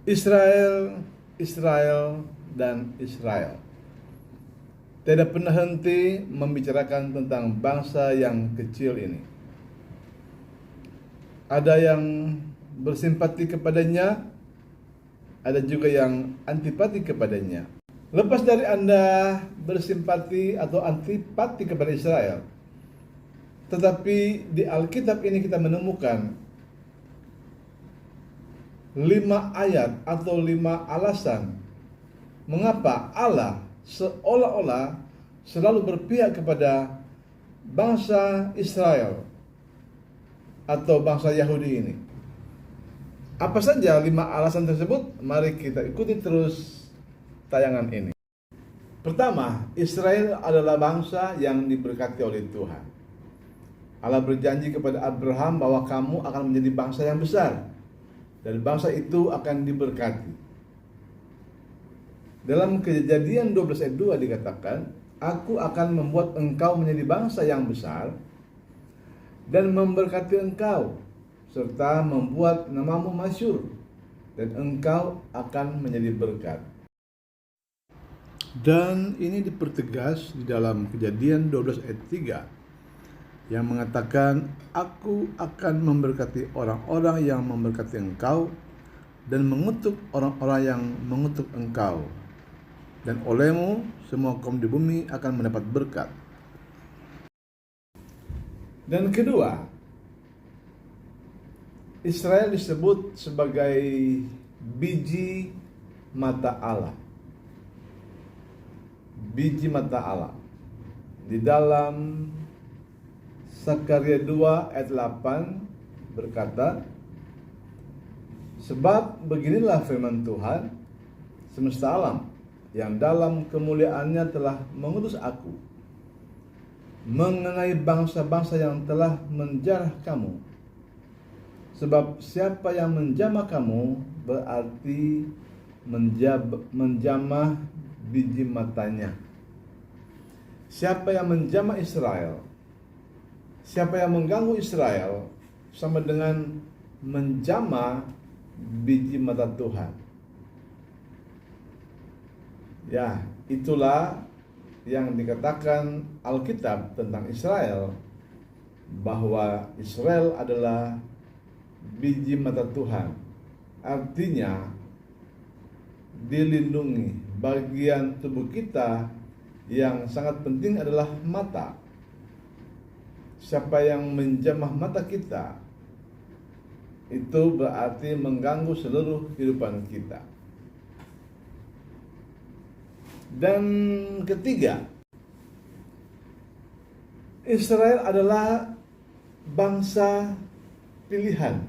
Israel, Israel, dan Israel. Tidak pernah henti membicarakan tentang bangsa yang kecil ini. Ada yang bersimpati kepadanya, ada juga yang antipati kepadanya. Lepas dari Anda bersimpati atau antipati kepada Israel, tetapi di Alkitab ini kita menemukan 5 ayat atau 5 alasan mengapa Allah seolah-olah selalu berpihak kepada bangsa Israel atau bangsa Yahudi ini. Apa saja 5 alasan tersebut? Mari kita ikuti terus tayangan ini. Pertama, Israel adalah bangsa yang diberkati oleh Tuhan. Allah berjanji kepada Abraham bahwa kamu akan menjadi bangsa yang besar, dan bangsa itu akan diberkati. Dalam Kejadian 12 ayat 2 dikatakan, aku akan membuat engkau menjadi bangsa yang besar dan memberkati engkau, serta membuat namamu masyhur, dan engkau akan menjadi berkat. Dan ini dipertegas di dalam Kejadian 12 ayat 3 yang mengatakan, aku akan memberkati orang-orang yang memberkati engkau dan mengutuk orang-orang yang mengutuk engkau, dan olehmu semua kaum di bumi akan mendapat berkat. Dan kedua, Israel disebut sebagai biji mata Allah. Biji mata Allah. Di dalam Sakaria 2 ayat 8 berkata, sebab beginilah firman Tuhan semesta alam, yang dalam kemuliaannya telah mengutus aku mengenai bangsa-bangsa yang telah menjarah kamu. Sebab siapa yang menjamah kamu berarti menjamah biji matanya. Siapa yang menjamah Israel, siapa yang mengganggu Israel, sama dengan menjamah biji mata Tuhan. Ya, itulah yang dikatakan Alkitab tentang Israel, bahwa Israel adalah biji mata Tuhan. Artinya dilindungi. Bagian tubuh kita yang sangat penting adalah mata. Siapa yang menjamah mata kita, itu berarti mengganggu seluruh kehidupan kita. Dan ketiga, Israel adalah bangsa pilihan.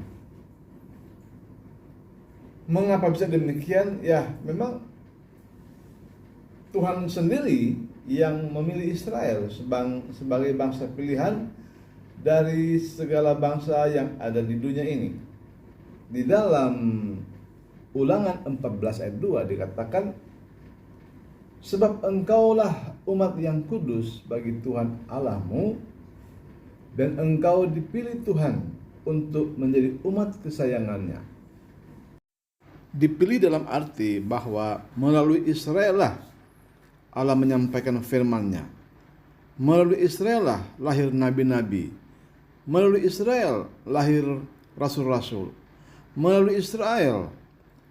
Mengapa bisa demikian? Ya, memang Tuhan sendiri yang memilih Israel sebagai bangsa pilihan dari segala bangsa yang ada di dunia ini. Di dalam Ulangan 14 ayat 2 dikatakan, sebab engkaulah umat yang kudus bagi Tuhan Allahmu, dan engkau dipilih Tuhan untuk menjadi umat kesayangannya. Dipilih dalam arti bahwa melalui Israel lah Allah menyampaikan firman-Nya. Melalui Israel lah lahir nabi-nabi. Melalui Israel lahir rasul-rasul. Melalui Israel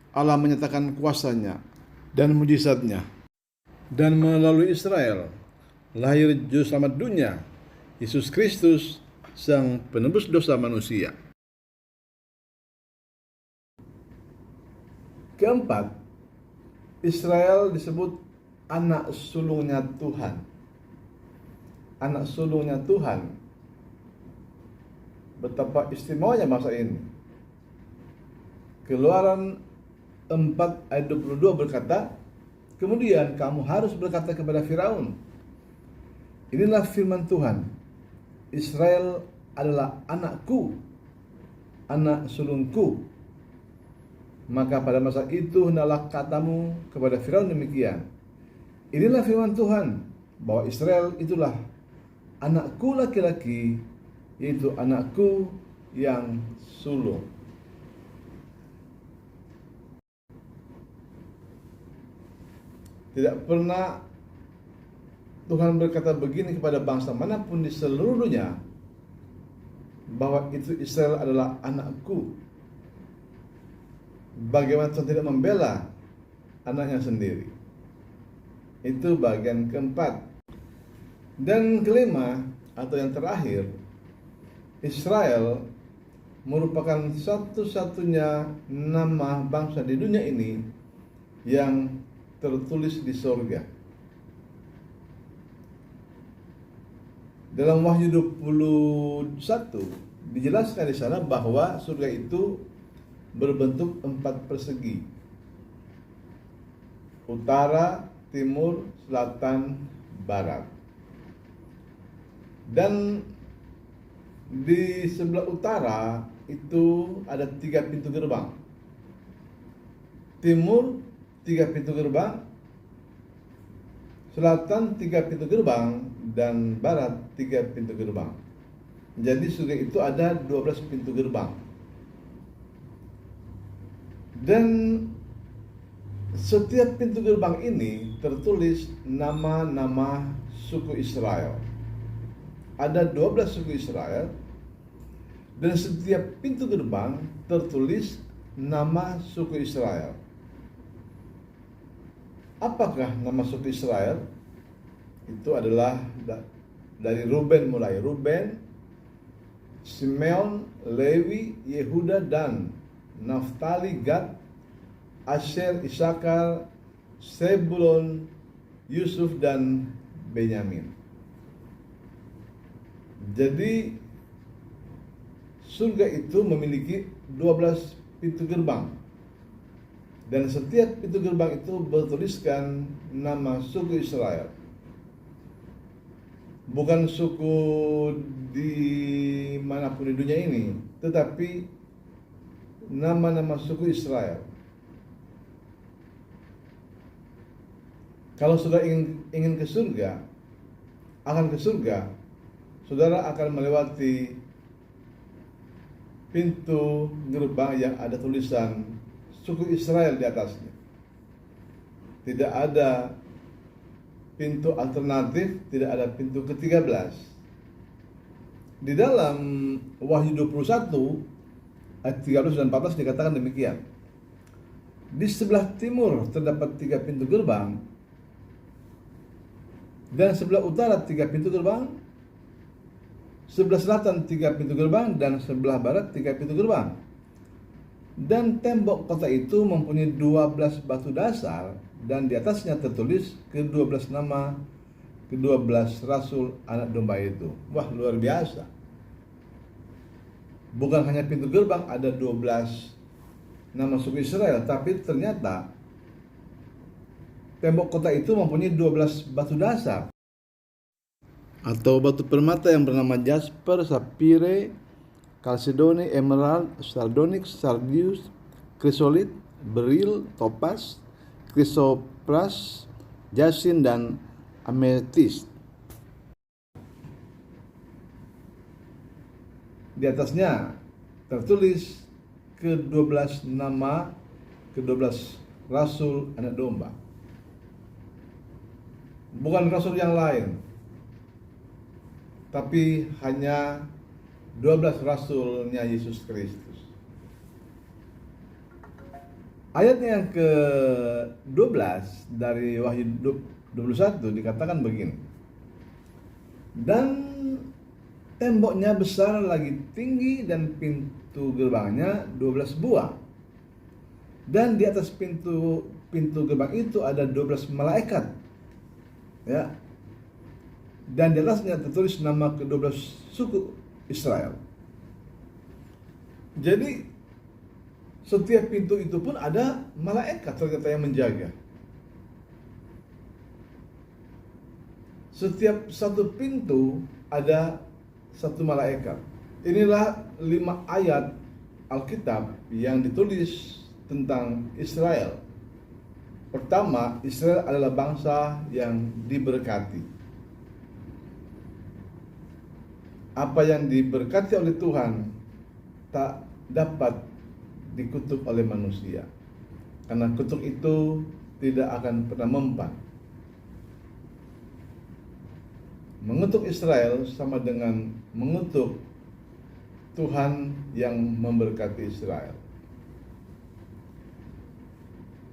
Allah menyatakan kuasa-Nya dan mujizat-Nya. Dan melalui Israel lahir juru selamat dunia, Yesus Kristus, sang penebus dosa manusia. Keempat, Israel disebut anak sulungnya Tuhan. Anak sulungnya Tuhan. Betapa istimewanya bangsa ini. Keluaran 4 ayat 22 berkata, kemudian kamu harus berkata kepada Firaun, inilah firman Tuhan, Israel adalah anakku, anak sulungku. Maka pada masa itu hendaklah katamu kepada Firaun demikian, inilah firman Tuhan, bahwa Israel itulah anakku laki-laki, yaitu anakku yang sulung. Tidak pernah Tuhan berkata begini kepada bangsa manapun di seluruh dunia, bahwa itu Israel adalah anakku. Bagaimana Tuhan tidak membela anaknya sendiri? Itu bagian keempat. Dan kelima atau yang terakhir, Israel merupakan satu-satunya nama bangsa di dunia ini yang tertulis di surga. Dalam Wahyu 21 dijelaskan di sana bahwa surga itu berbentuk 4 persegi. Utara, timur, selatan, barat. Dan di sebelah utara itu ada 3 pintu gerbang. Timur 3 pintu gerbang, selatan 3 pintu gerbang, dan barat 3 pintu gerbang. Jadi surga itu ada 12 pintu gerbang. Dan setiap pintu gerbang ini tertulis nama-nama suku Israel. Ada 12 suku Israel, dan setiap pintu gerbang tertulis nama suku Israel. Apakah nama suku Israel? Itu adalah dari Ruben mulai. Ruben, Simeon, Lewi, Yehuda, dan Naftali, Gad, Asher, Isakar, Sebulon, Yusuf, dan Benyamin. Jadi surga itu memiliki 12 pintu gerbang, dan setiap pintu gerbang itu bertuliskan nama suku Israel. Bukan suku di manapun di dunia ini, tetapi nama-nama suku Israel. Kalau saudara ingin ke surga, saudara akan melewati pintu gerbang yang ada tulisan suku Israel di atasnya. Tidak ada pintu alternatif, tidak ada pintu ke-13. Di dalam Wahyu 21 ayat 13 dan 14 dikatakan demikian. Di sebelah timur terdapat 3 pintu gerbang, dan sebelah utara 3 pintu gerbang, sebelah selatan 3 pintu gerbang, dan sebelah barat 3 pintu gerbang. Dan tembok kota itu mempunyai 12 batu dasar, dan di atasnya tertulis ke-12 nama ke-12 rasul anak domba itu. Wah, luar biasa. Bukan hanya pintu gerbang ada 12 nama suku Israel, tapi ternyata tembok kota itu mempunyai 12 batu dasar atau batu permata yang bernama jasper, sapphire, kalsedone, emerald, sardonyx, sardius, krisolit, beril, topaz, krisopras, jasin, dan amethyst. Di atasnya tertulis ke-12 nama ke-12 rasul anak domba. Bukan rasul yang lain, tapi hanya 12 rasulnya Yesus Kristus. Ayatnya yang ke-12 dari Wahyu 21 dikatakan begini. Dan temboknya besar lagi tinggi, dan pintu gerbangnya 12 buah. Dan di atas pintu gerbang itu ada 12 malaikat. Ya. Dan di atasnya tertulis nama ke-12 suku Israel. Jadi setiap pintu itu pun ada malaikat ternyata yang menjaga. Setiap satu pintu ada satu malaikat. Inilah 5 ayat Alkitab yang ditulis tentang Israel. Pertama, Israel adalah bangsa yang diberkati. Apa yang diberkati oleh Tuhan tak dapat dikutuk oleh manusia, karena kutuk itu tidak akan pernah mempan. Mengutuk Israel sama dengan mengutuk Tuhan yang memberkati Israel.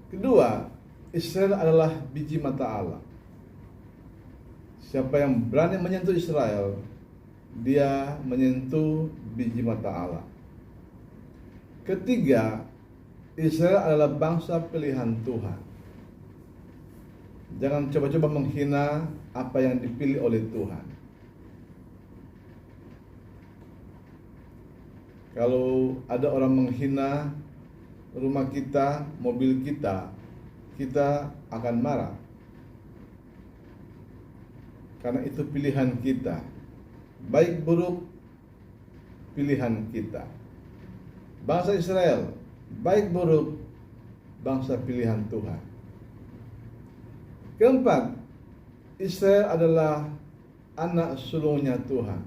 Kedua, Israel adalah biji mata Allah. Siapa yang berani menyentuh Israel, dia menyentuh biji mata Allah. Ketiga, Israel adalah bangsa pilihan Tuhan. Jangan coba-coba menghina apa yang dipilih oleh Tuhan. Kalau ada orang menghina rumah kita, mobil kita, kita akan marah. Karena itu pilihan kita. Baik buruk pilihan kita. Bangsa Israel, baik buruk bangsa pilihan Tuhan. Keempat, Israel adalah anak sulungnya Tuhan.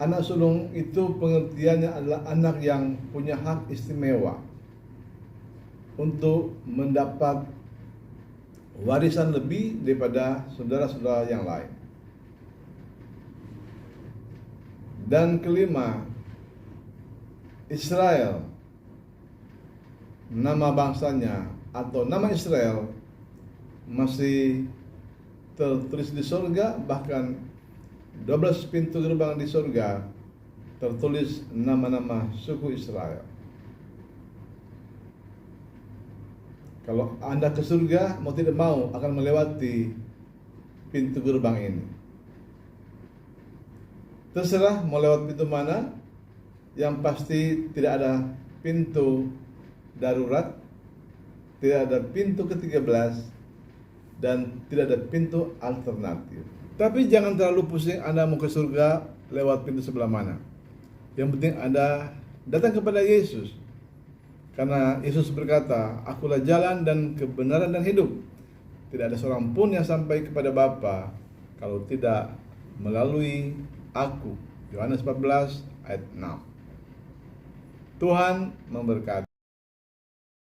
Anak sulung itu pengertiannya adalah anak yang punya hak istimewa untuk mendapat warisan lebih daripada saudara-saudara yang lain. Dan kelima, Israel, nama bangsanya atau nama Israel masih tertulis di surga, bahkan 12 pintu gerbang di surga tertulis nama-nama suku Israel. Kalau Anda ke surga, mau tidak mau akan melewati pintu gerbang ini. Terserah mau lewat pintu mana, yang pasti tidak ada pintu darurat, tidak ada pintu ke-13, dan tidak ada pintu alternatif. Tapi jangan terlalu pusing Anda mau ke surga lewat pintu sebelah mana. Yang penting Anda datang kepada Yesus. Karena Yesus berkata, "Akulah jalan dan kebenaran dan hidup. Tidak ada seorang pun yang sampai kepada Bapa kalau tidak melalui Aku." Yohanes 14 ayat 6. Tuhan memberkati.